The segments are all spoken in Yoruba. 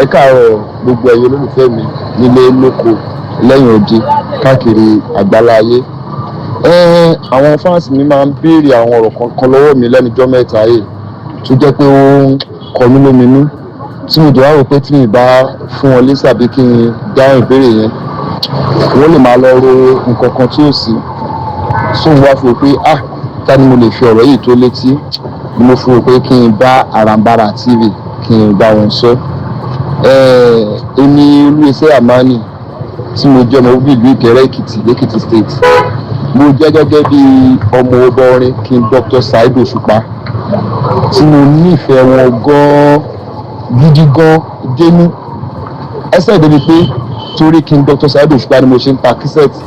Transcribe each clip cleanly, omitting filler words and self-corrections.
Ẹ káàárọ̀ gbogbo ẹ̀yin olólùfẹ́ mi nílé lóko lẹ́yìn odi káàkiri àgbáláyé. Àwọn fans mi máa ń béèrè àwọn ọ̀rọ̀ kankan lọ́wọ́ mi lẹ́nujọ́ mẹ́ta yìí tó jẹ́ pé ó ń kọ mí lóminú tí mo jẹ́ wá rò pé tí mi bá fún wọn lésì àbí kí n dáhùn ìbéèrè yẹn wọ́n lè máa lọ ro nǹkan kan tí ò sí. Sóun wá fi rò pé ta ni mo lè fi ọ̀rọ̀ yìí tó létí ni mo fi rò pé kí n bá Aranbara TV kí n bá wọn sọ. Èmi Olúwẹsẹ̀ ARMANI tí mo jẹ́ ọmọ bíbí ìlú Ìkẹrẹ́ Èkìtì l'Èkìtì State. Mo jẹ́ gẹ́gẹ́ bí ọmọ ọba orin King Dr. Saheed Osupa tí mo nífẹ̀ẹ́ wọn gan-an gidi gan dénú. Ẹsẹ̀ débi pé torí King Dr. Saheed Osupa ni mo ṣe ń ta kísẹ́ẹ̀tì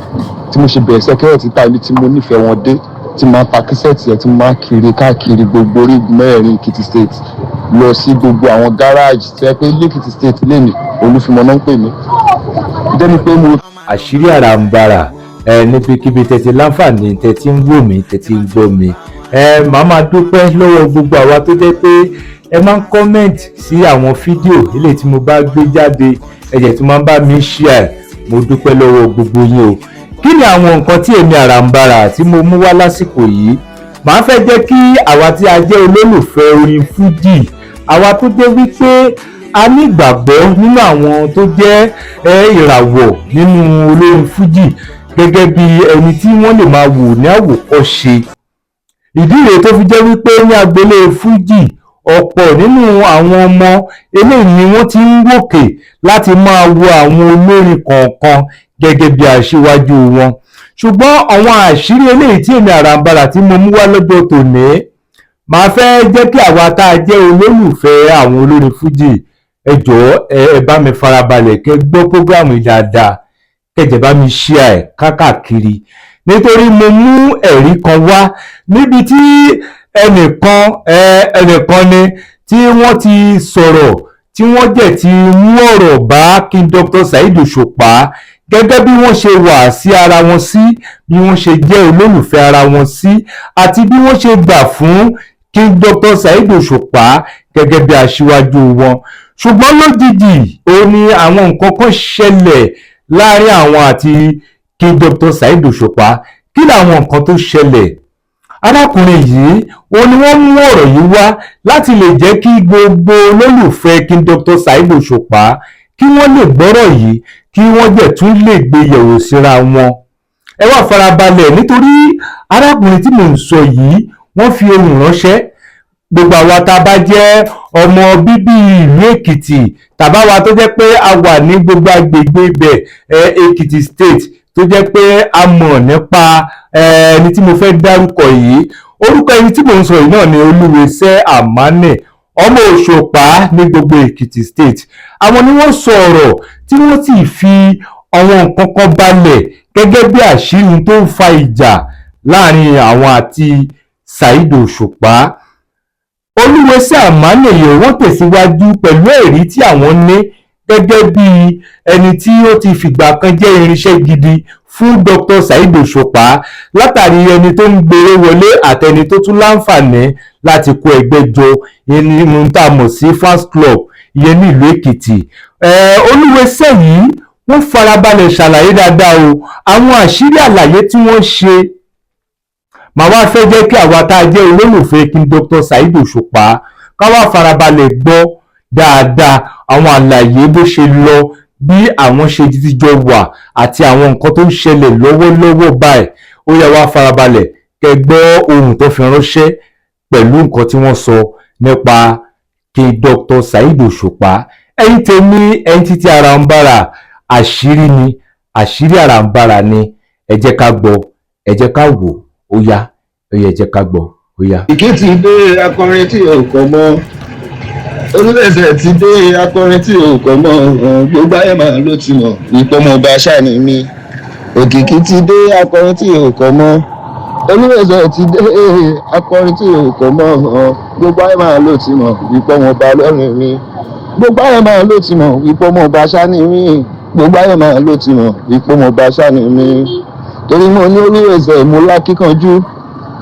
tí mo ṣe bẹ̀rẹ̀ sẹ́kẹ́rẹ́ títà ibi tí mo nífẹ̀ẹ́ wọn dé tí máa ń ta kísẹ́ẹ̀tì yẹn tí mo máa ń kiri káàkiri gbogbo orí mẹ́rin Èkìtì State lọ sí gbogbo àwọn gáràjì tí wọ́n pé l'Èkìtì State lẹ́nu Olúfimọ náà ń pè mí. Jẹ́ni pé mo. Asiri Aranbara níbikíbi tẹ́tí láǹfààní tẹ́tí ń wò mí tẹ́tí ń gbọ́ mi. Màá máa dúpẹ́ lọ́wọ́ gbogbo àwa tó jẹ́ pé ẹ máa ń kọ́mẹ̀ntì sí àwọn fídíò ilé tí mo bá gbé jáde ẹ̀jẹ̀ tí máa ń bá mi share. Mo dúpẹ́ lọ́wọ́ gbogbo yín o. Kí ni àwọn nǹkan tí èmi Aranbara tí mo mú wá lásìkò yìí? Màá fẹ́ jẹ́ kí àwa tí a jẹ́ olólùfẹ́ orin fújì, àwa tó jẹ́ wípé a ní ìgbàgbọ́ nínú àwọn tó jẹ́ ìràwọ̀ nínú olórin fújì gẹ́gẹ́ bí ẹni tí wọ́n lè máa wò ní àwòkọ́ṣe. Ìdí rèé tó fi jẹ́ wípé ní agboolé fújì ọ̀pọ̀ nínú àwọn ọmọ eléyìí ni wọ́n ti ń wòkè láti máa wo àwọn olórin kọ̀ọ̀kan gẹ́gẹ́ bí aṣíwájú wọn. Ṣùgbọ́n àwọn àṣírí eléyìí tí èmi Aranbara tí mo mú wá lọ́jọ́ tòní, màá fẹ́ jẹ́ kí àwa tá a jẹ́ olólùfẹ́ àwọn olórin fújì ẹ jọ̀ọ́ ẹ bá mi farabalẹ̀ kẹ́ gbọ́ prógráàmù yìí dáadáa kẹ́jẹ̀ bá mi share ẹ̀ káàkiri nítorí mo mú ẹ̀rí kan wá níbi tí ẹnìkan ni tí wọ́n ti sọ̀rọ̀ tí wọ́n jẹ́ ti mú ọ̀rọ̀ bá King Dr. Saheed Osupa gẹ́gẹ́ bí wọ́n ṣe wà sí ara wọn sí, bí wọ́n ṣe jẹ́ olólùfẹ́ ara wọn sí, àti bí wọ́n ṣe gbà fún King Dr. Saheed Osupa gẹ́gẹ́ bí aṣíwájú wọn. Ṣùgbọ́n lójijì ó ní àwọn nǹkan kan ṣẹlẹ̀ láàrin àwọn àti King Dr. Saheed Osupa. Kí ni àwọn nǹkan tó ṣẹlẹ̀? Arákùnrin yìí ó ní wọ́n mú ọ̀rọ̀ yìí wá láti lè jẹ́ kí gbogbo olólùfẹ́ King Dr. Saheed Osupa kí wọ́n lè gbọ́rọ̀ yìí kí wọ́n jẹ̀ tún lè gbé yẹ̀wò síra wọn. Ẹ wá farabalẹ̀ nítorí arákùnrin tí mò ń sọ yìí wọ́n fi ohùn ránṣẹ́. Gbogbo àwa tá a bá jẹ́ ọmọ bíbí ìlú Èkìtì tàbá wa tó jẹ́ pé a wà ní gbogbo agbègbè ibẹ̀ Èkìtì State tó jẹ́ pé a mọ̀ nípa ẹni tí mo fẹ́ dárúkọ yìí. Orúkọ ẹni tí mò ń sọ yìí náà ni Olúwẹsẹ̀ ARMANI ọmọ Òṣùpá ní gbogbo Èkìtì State. Àwọn ni wọ́n sọ ọ̀rọ̀ tí wọ́n sì fi àwọn nǹkan kan balẹ̀ gẹ́gẹ́ bí àṣírí tó ń fa ìjà láàrin àwọn àti Saheed Osupa. Olúwẹsẹ̀ ARMANI yìí wọ́n tẹ̀síwájú pẹ̀lú ẹ̀rí tí àwọn ní gẹ́gẹ́ bí ẹni tí ó ti fìgbà kan jẹ́ irinṣẹ́ gidi fún Dr. Saheed Osupa látàrí ẹni tó ń gbèrè wọlé àtẹni tó tún láǹfààní láti kó ẹgbẹ́ jọ nínú tá a mọ̀ sí fans club ìyẹn ní ìlú Èkìtì. Olúwẹsẹ̀ yìí wọ́n farabalẹ̀ ṣàlàyé dáadáa o àwọn àṣírí àlàyé tí wọ́n ṣe. Màá wá fẹ́ jẹ́ kí àwa tá a jẹ́ olólùfẹ́ King Dr. Saheed Osupa ká wá farabalẹ̀ gbọ́ dáadáa àwọn àlàyé bó ṣe lọ bí àwọn ṣe jíjọ wà àti àwọn nǹkan tó ń ṣẹlẹ̀ lọ́wọ́lọ́wọ́ báyìí. Ó yẹ wá farabalẹ̀ kẹ́ gbọ́ ohun tó fi ránṣẹ́ pẹ̀lú nǹkan tí wọ́n sọ nípa King Dr. Saheed Osupa. Ẹ̀yin tèmi ẹ̀yin títí Aranbara àṣírí ni àṣírí Aranbara ni ẹ jẹ́ ká gbọ́ ẹ jẹ́ ká wò ó yá ẹ jẹ́ ká gbọ́ ó yá. Èkìtì dé akọrin tí ò kọ mọ́ Olúwẹsẹ̀ ti dé akọrin tí ò kọ mọ́ gbogbo ayé máa ló ti mọ̀ ìpọ́nmọ́ ọba ṣáàní mi. Òkìkí ti dé akọrin tí ò kọ mọ́ Olúwẹsẹ̀ ti dé akọrin tí ò kọ mọ́ gbogbo ayé máa ló ti mọ̀ ìpọ́nmọ́ ọba lọ́rùn mi. Gbogbo ayé máa ló ti mọ̀ ìpọ́nmọ́ ọba ṣáàní mi. Gbogbo ayé máa ló ti mọ̀ ìpọ́nmọ́ ọba ṣáàní mi. Torí mo ní Olúwẹsẹ̀ mo lákíkanjú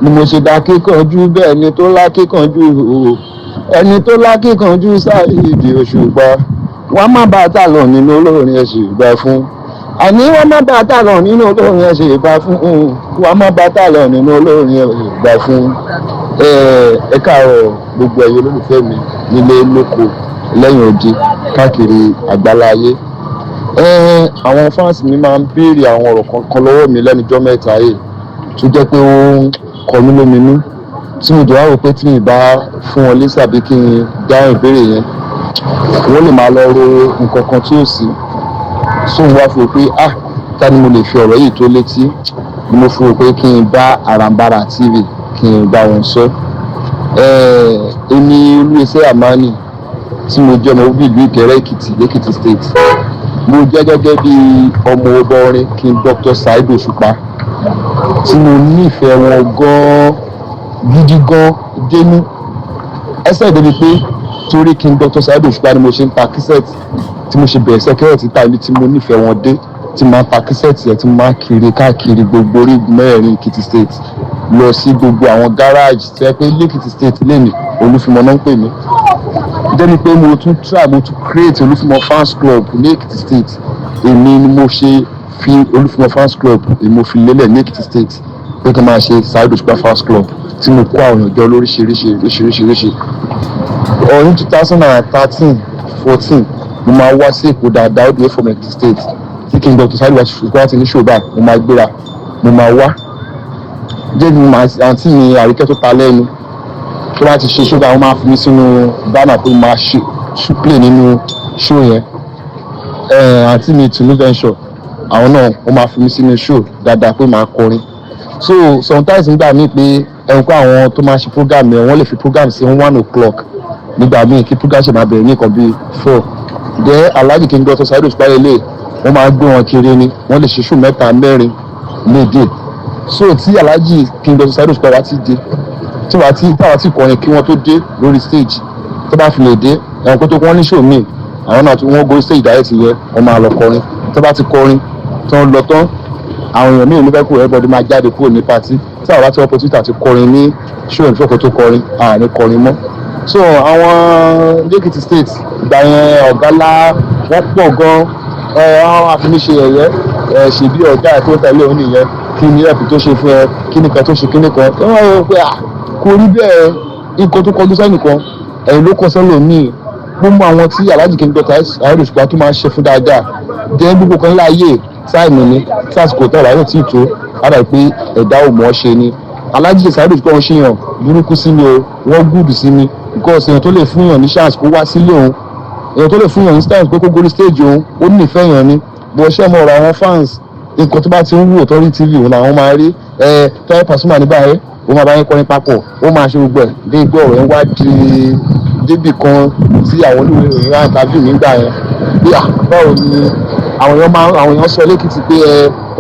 ni mo ṣe dá kíkanjú bẹ́ẹ̀ ni tó lákíkanjú o ẹni tó lákíkanjú Saheed Osupa wọ́n má bá tà lọ nínú olórin ẹ̀sìn ìgbà fún àní wọ́n má bá tà lọ nínú olórin ẹ̀sìn ìgbà fún wọ́n má bá tà lọ nínú olórin ẹ̀sìn ìgbà fún ẹ káàárọ̀ gbogbo ẹ̀yin olólùfẹ́ mi nílé lóko lẹ́yìn odi káàkiri àgbáláyé. Àwọn fans mi máa ń béèrè àwọn ọ̀rọ̀ kankan lọ́wọ́ mi lẹ́nujọ́ mẹ́ta yìí tó jẹ́ pé ó ń kọ mí lóminú tí mo jẹ́ wá rò pé tí mi bá fún wọn lésì àbí kí n dáhùn ìbéèrè yẹn wọ́n lè máa lọ ro nǹkan kan tí ò sí. Sóun wá fi rò pé ta ni mo lè fi ọ̀rọ̀ yìí tó létí ni mo fi rò pé kí n bá Aranbara TV kí n bá wọn sọ. Èmi Olúwẹsẹ̀ ARMANI tí mo jẹ́ ọmọ bíbí ìlú Ìkẹrẹ́ Èkìtì l'Èkìtì State. Mo jẹ́ gẹ́gẹ́ bí ọmọ ọba orin King Dr. Saheed Osupa tí mo nífẹ̀ẹ́ wọn gan-an gidi gan dénú. Ẹsẹ̀ débi pé torí King Dr. Saheed Osupa ni mo ṣe ń ta kísẹ́ẹ̀tì tí mo ṣe bẹ̀rẹ̀ sẹ́kẹ́rẹ́ títà ibi tí mo nífẹ̀ẹ́ wọn dé tí mo máa ń ta kísẹ́ẹ̀tì yẹn tí mo máa ń kiri káàkiri gbogbo orí mẹ́rin Èkìtì State lọ sí gbogbo àwọn gáràjì tí wọ́n pé l'Èkìtì State lẹ́nu Olúfimọ náà ń pè mí. Jẹ́ni pé mo tún create Olúfimọ fans club ní Èkìtì State. Èmi ni mo ṣe fi Olúfimọ fans club èmi mo fi lélẹ̀ ní Èkìtì State pé kí n máa ṣe Saheed Osupa fans club tí mo kó àwọn èèyàn jọ lóríṣiríṣi. Ọdún 2013-14 mo máa wá sí Èkó dáadáa ó dé from Èkìtì State tí King Dr. Saheed Osupa ti ní ṣòbá mo máa gbéra mo máa wá. Jẹ́ni àǹtí mi Àríkẹ́ tó ta lẹ́nu tó bá ti ṣe ṣódà wọ́n máa fi mí sínú bánà pé máa play nínú show yẹn. Àǹtí mi Tunu Venture àwọn náà wọ́n máa fi mí sínú show dáadáa pé máa kọrin. So sometimes nígbà míì pé pé àwọn tó máa ṣe program yẹn wọ́n lè fi program sí 1 o'clock nígbà míì kí program ṣe máa bẹ̀rẹ̀ ní nǹkan bíi 4. Then Alhaji King Dr. Saheed Osupa lélẹ̀ wọ́n máa gbé wọn kiri ni wọ́n lè ṣe show 3-4 léde. So tí Alhaji King Dr. Saheed Osupa wá ti dé táwa tí kọrin kí wọ́n tó dé lórí stage tó bá fi lè dé ẹ̀wọ̀n kó tó wọ́n ní show míì àwọn náà tí wọ́n go stage direct yẹ wọ́n máa lọ kọrin tó bá ti kọrin tó ń lọ tán àwọn èèyàn míì nífẹ̀ẹ́ kúrò everybody máa jáde kúrò ní party tí àwọn bá ti wọ́n opportunity àti kọrin ní show ìfọ̀kọ̀ tó kọrin àní kọrin mọ́. So àwọn l'Èkìtì State ìgbà yẹn ọ̀gálá wọ́n pọ̀ gan àwọn àfiníṣe ẹ̀yẹ ṣèbí ọ̀gá ẹ̀ tó tẹ̀lé òun nìyẹn kí ni ẹ̀pù tó ṣe fún ẹ kí nìkan tó ṣe kí nìkan tó wọ́n rò pé kò rí bẹ́ẹ̀ nǹkan tó kọjú sẹ́nìkan ẹ̀yìn ló kọ sẹ́lò míì. Gbogbo àwọn tí Alhaji King Dr. Saheed Osupa tó máa ń ṣe fún dáadáa jẹ́ gbogbo kan láàyè táìmù ni tí àsìkò tó àbáyọ̀ tí ì tó àbáyọ̀ pé ẹ̀dá ò mọ̀ ọ́ ṣe ni. Alhaji Saheed Osupa wọn ṣèyàn burúkú sí mi o wọ́n gùdù sí mi because èèyàn tó lè fún yàn ní chance kó wá sílé òun èèyàn tó lè fún yàn ní chance pé kó gorí stage òun ó nífẹ̀ẹ́ yàn ni bó ṣe mọ̀ ọ̀rọ̀ àwọn fans nǹkan tó bá ti ń wù Authority TV òun làwọn máa rí tọ́yẹ Pasuma ní báyìí ó máa bá yín kọrin papọ̀ ó máa ṣe gbogbo ẹ̀ dé igbó ọ̀rọ̀ yẹn wá di débì kan tí àwọn olùwé ìròyìn rán interview nígbà yẹn bí báwo ni àwọn èèyàn sọ l'Èkìtì pé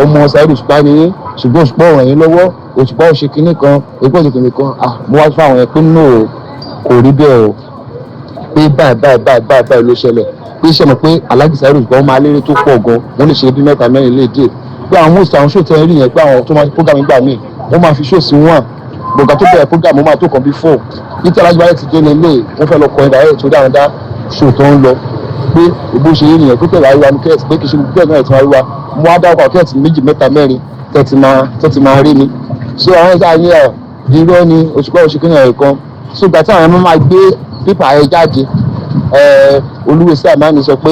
ọmọ Saheed Osupa ni ṣùgbọ́n Osupa ò ràn yín lọ́wọ́ Osupa ò ṣe kinní kan èkó ṣe kinní kan mo wá fún àwọn yẹn pé no kò rí bẹ́ẹ̀ o pé báyìí ló ṣẹlẹ̀ pé ṣe mọ̀ pé Alhaji Saheed Osupa máa lérè tó pọ̀ gan wọ́n lè ṣe bí 3-4 léde pé àwọn most àwọn show tẹ́ rí yẹn pé àwọn tó máa ṣe program gbà míì wọ́n máa fi show sí 1 gbọ̀ngà tó bẹ̀rẹ̀ program wọ́n máa tó kàn bí 4 nítorí Alhaji Bayo ti dé ní ilé wọ́n fẹ́ lọ kọrin direct tó dáhùn dá show tó ń lọ pé bó ṣe rí nìyẹn pé pẹ̀lú àríwá ní kẹ́ẹ̀tì pé kì í ṣe gbogbo ẹ̀gbọ́n ẹ̀ tí wọ́n àríwá mo wá dáwọ́ kẹ́ẹ̀tì 2-3 tẹ́tí máa rí mi. So àwọn ẹ̀ka ní irọ́ ni Osupa òṣèké náà kan so gbà tí àwọn ẹ̀mọ́ máa gbé pépà ẹ̀ jáde Olúwẹsẹ̀ ARMANI sọ pé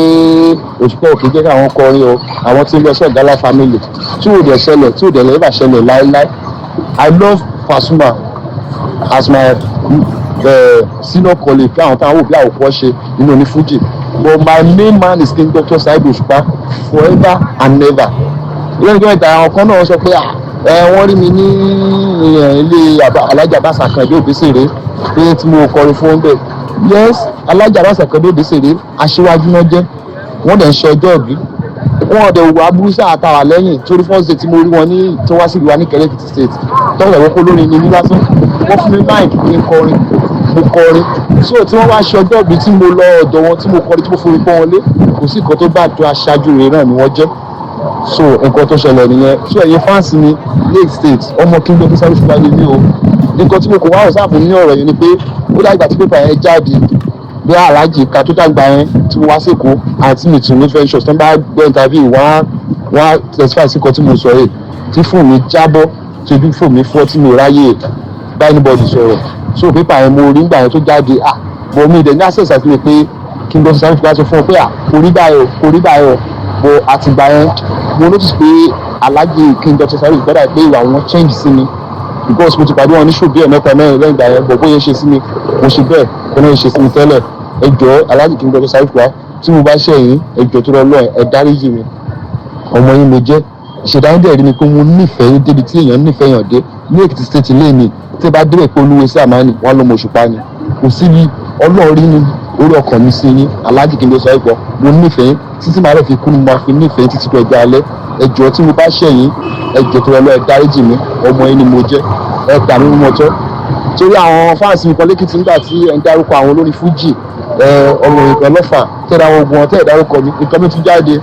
Osupa òkè jẹ́ káwọn kọrin o àwọn tí ń lọ sí Ọ̀gálá family tí ò dẹ̀ ṣẹlẹ̀ tí ò dẹ̀ lẹ́yìn bá ṣẹlẹ̀ láéláé. I love Pasuma as my senior colleague fún àwọn táwọn òbí àwòkọ́ ṣe nínú oní Fuji but my main man is King Dr. Saheed Osupa forever and never. lẹ́yìn tó mẹ́ta àwọn kan náà sọ pé wọ́n rí mi ní ilé Alhaji Abbas Akande Obesere pé tí mo kọrin fún bẹ́ẹ̀ yes Alhaji Abbas Akande Obesere aṣíwájú náà jẹ́ wọ́n dẹ̀ ń ṣe ọjọ́ ìbí wọ́n dẹ̀ wà burú sáà tàwa lẹ́yìn torí first day tí mo rí wọn ní tí wọ́n sì rí wa ní Ìkẹrẹ́ Èkìtì State tọ́wọ́ ẹ̀wọ́ kó lórí ní lásán wọ́n fún mi máìkì kí n kọrin mo kọrin so tí wọ́n wá ṣe ọjọ́ ìbí tí mo lọ ọ̀dọ̀ wọn tí mo kọrin tí mo forí pọ́n wọn lé kò sí nǹkan tó bá tó aṣáájú rẹ̀ náà ni wọ́n jẹ́ so nǹkan tó ṣẹlẹ̀ nìyẹn so ẹ̀yin fans mi Lake State ọmọ King Dr. Saheed Osupa ni mí o nǹkan tí mo kò wá ọ̀sáàfù ní ọ̀rọ̀ yẹn ni pé ó dàgbà tí pépà yẹn jáde bí aláàjì ká tó dàgbà yẹn tí mo wá sẹ́kọ̀ọ́ àti mi tún ní ventures tó ń bá gbọ́ interview wọ́n testify sí kan tí mo sọ yìí tí fóònù mi jábọ́ tí ojú fóònù mi fọ́ tí mi ráyè bá anybody sọ̀rọ̀ so pépà yẹn mo rí nígbà yẹn tó jáde bọ̀ mi ìdẹ̀ ní access àti mi pé kí n bọ́ sáré fún wa sọ fún ọ pé kò rí báyọ̀ bọ̀ àtìgbà yẹn mo notice pé aláàjì kí n dr sáré gbọ́dọ̀ pé ìwà wọn change sí mi because mo ti pàdé wọn ní ṣòbí ẹ̀ mẹ́ta mẹ́rin lẹ́yìn ìgbà yẹn bọ̀ bóyá ṣe sí mi mo ṣe bẹ́ẹ̀ kó náà ṣe sí mi tẹ́lẹ̀ ẹ jọ̀ọ́ aláàjì kí n dr sáré fún wa tí mo bá ṣẹ̀yìn ẹ jọ̀ọ́ tó lọ ẹ dáríjì mi ọmọ yín mo jẹ́ ìṣèdáńdẹ̀ rí ni pé mo nífẹ̀ẹ́ yín débi tí èèyàn nífẹ̀ẹ́ yàn dé ní Èkìtì state lẹ́ẹ̀ni tí ẹ bá débẹ̀ pé olúwe sí àmánì wọn ló mọ Òṣùpá ni kò síbi ọlọ́ọ̀rí ni orí ọkàn mi sí yín aláàjì kí n lọ sọ ẹ̀gbọ́n mo nífẹ̀ẹ́ yín títí màá rẹ̀ fi kú ni mo máa fi nífẹ̀ẹ́ yín títí dọjọ́ alẹ́ ẹ jọ̀ọ́ tí mo bá ṣẹ̀yìn ẹ jọ̀ọ́ tó lọ ẹ dáríjì mi ọmọ yín ni mo jẹ́ ẹ gbà mí mọ́ tọ́ torí àwọn fáǹsì mi kan lẹ́kìtì nígbà tí ẹ ń dárúkọ àwọn olórin fújì ọmọ ìgbà lọ́fà tẹ́ra wọn ogun ọ̀tẹ́ ìdárúkọ mi nǹkan mi tún jáde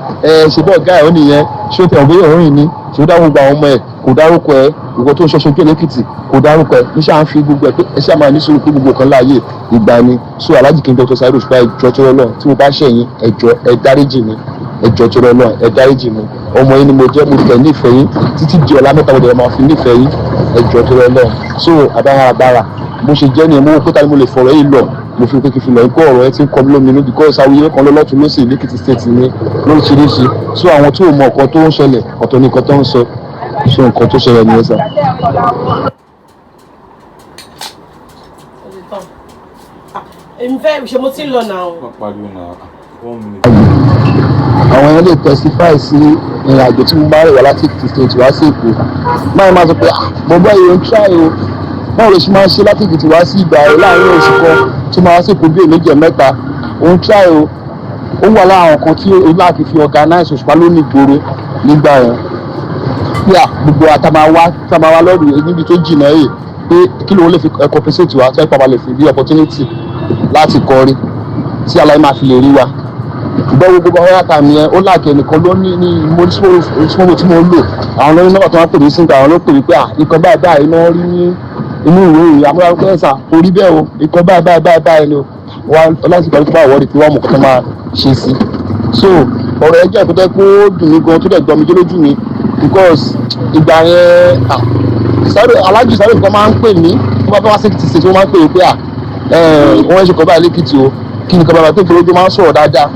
ṣe bọ́ọ̀ gáà ẹ̀ nìyẹn ṣé ó tẹ̀ ọ̀gbẹ́ òórìn ni ṣé ó dárúkọ gba àwọn ọmọ ẹ̀ kò dárúkọ ẹ̀ ìwọ tó ń ṣọṣọ ojú lẹ́kìtì kò dárúkọ ẹ̀ ní ṣáà ń fi gbogbo ẹ̀ pé ẹ ṣáà máa ní sùúrù pé gbogbo kan láàyè ìgbà ni so aláàjì kí n dr Saheed Osupa ẹjọ́ tó lọ tí mo bá ṣẹ̀yìn ẹjọ́ ẹ dáríjì mi ẹjọ́ tó lọ ẹ dáríjì mi ọmọ yín ni mo jẹ́ mo tẹ̀ nífẹ̀ẹ́ yín títí di ọ̀la mẹ́ta mo máa fi nífẹ̀ẹ́ yín ẹjọ́ tó lọ so àbára bó ṣe jẹ́ nìyẹn mo wò pé ta ni mo lè fọ̀rọ̀ yìí lọ mo fi pé kí n fi lọ ikú ọ̀rọ̀ ẹ ti ń kọ́ mi lóminú because awuyewé kan lọ́tún lọ́sì lẹ́kìtì state ní lóríṣiríṣi so àwọn tí ò mọ nǹkan tó ń ṣẹlẹ̀ ọ̀tọ̀ ní nǹkan tó ń sọ so nǹkan tó ṣẹlẹ̀ nìyẹn sà. èmi fẹ́ ṣe mo ti ń lọ náà. àwọn èèyàn lè testify sí ìrìn àjò tí mo bá rẹ̀ wá láti Èkìtì state wá sí Èkó máa sọ pé bọ́bọ́ yìí ń try o báwo lè ṣe máa ń ṣe láti Èkìtì wá sí ìgbà rẹ̀ láàrin oṣù kan tó máa wá sí Èkó bí èméjì mẹ́ta ó ń try o ó wà lára àwọn kan tí ó láti fi organize Òṣùpá lónìí ìgboro nígbà yẹn pé gbogbo àtàmáwá lọ́rùn níbi tó jìnnà yìí pé kí ló lè fi compensate wa tẹ́ pàpà lè fi rí opportunity láti kọrin tí aláì máa fi lè rí wa ṣùgbọ́n gbogbo ọ̀rọ̀ àtàmì yẹn ó láàkẹ́ nìkan ló ní mọ́tò tí mo lò àwọn olórin náà tó wá pè mí síta àwọn ló pè mí pé nǹkan báyìí náà rí ní inú ìwé ìròyìn amúra pẹ́ẹ́sà orí bẹ́ẹ̀ o nǹkan báyìí ni wọ́n láti gbà tó bá wọ́ọ̀dì pé wọ́n mọ̀ kó tó máa ṣe sí so ọ̀rọ̀ ẹjẹ́ ìpínlẹ̀ pé ó dùn mí gan tó dẹ̀ gbọ́ mi dé lójú mi because ìgbà yẹn alájù sáré nǹkan máa ń pè mí wọ́n bá wá sí Èkìtì state wọ́n máa ń pè mí pé wọ́n ń ṣe kọ́ báyìí lẹ́kìtì o kí nǹkan bàbá tó gbọ́dọ̀ máa ń sọ̀rọ̀ dáadáa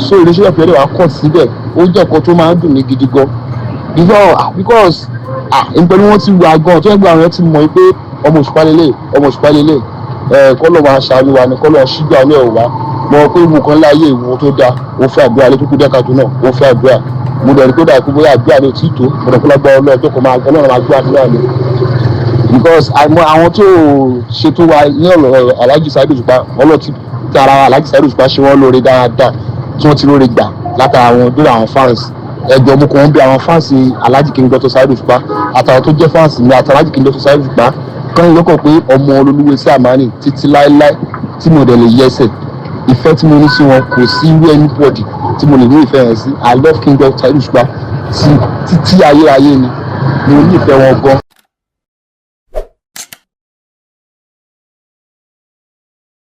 so ìrẹsì ọ̀fẹ́ rẹ̀ wá kọ̀ síbẹ̀ ó jẹ́ nǹkan tó máa ń dùn mí gidi gan because nǹkan ni wọ́n ti wà gan tó ń gbà àwọn ti mọ̀ pé ọmọ Òṣùpá lélẹ̀ kọ́lọ̀ wa ṣàánú wa ni kọ́lọ̀ ṣígbà ní ọ̀wá mọ̀ pé ìwò kan láyé ìwò tó dáa ó fẹ́ àdúrà lé tó kú dẹ́ka tó náà ó fẹ́ àdúrà mo dẹ̀ rí pé dàbí bóyá àdúrà ní òtí tó mo dẹ̀ kó lágbára ọlọ́ọ̀jọ́ kan máa gbọ́ máa gbọ́ àdúrà ni because àwọn tó ṣètò wa ní ọ̀rọ̀ Alhaji Saheed Osupa ọlọ́ọ̀tì tí ara wa Alhaji Saheed Osupa ṣe wọ́n lóore dáadáa tí wọ́n ti lóore gbà látara àwọn dúró àwọn fans ẹgbẹ́ ọmọ kan bí àwọn fans Alhaji King Dr. Saheed Osupa àtàwọn tó jẹ́ fans mi àti Alhaji King Dr. Saheed Osupa kan lọ́kàn pé ọmọ olólùwẹ̀ sí àmánì títí láéláé tí mo dẹ̀ lè yẹsẹ̀ ìfẹ́ tí mo ní sí wọn kò sí irú anybody tí mo lè ní ìfẹ́ yẹn sí I love King Dr. Saheed Osupa títí ayérayé ni mo ní ìfẹ́ wọn gan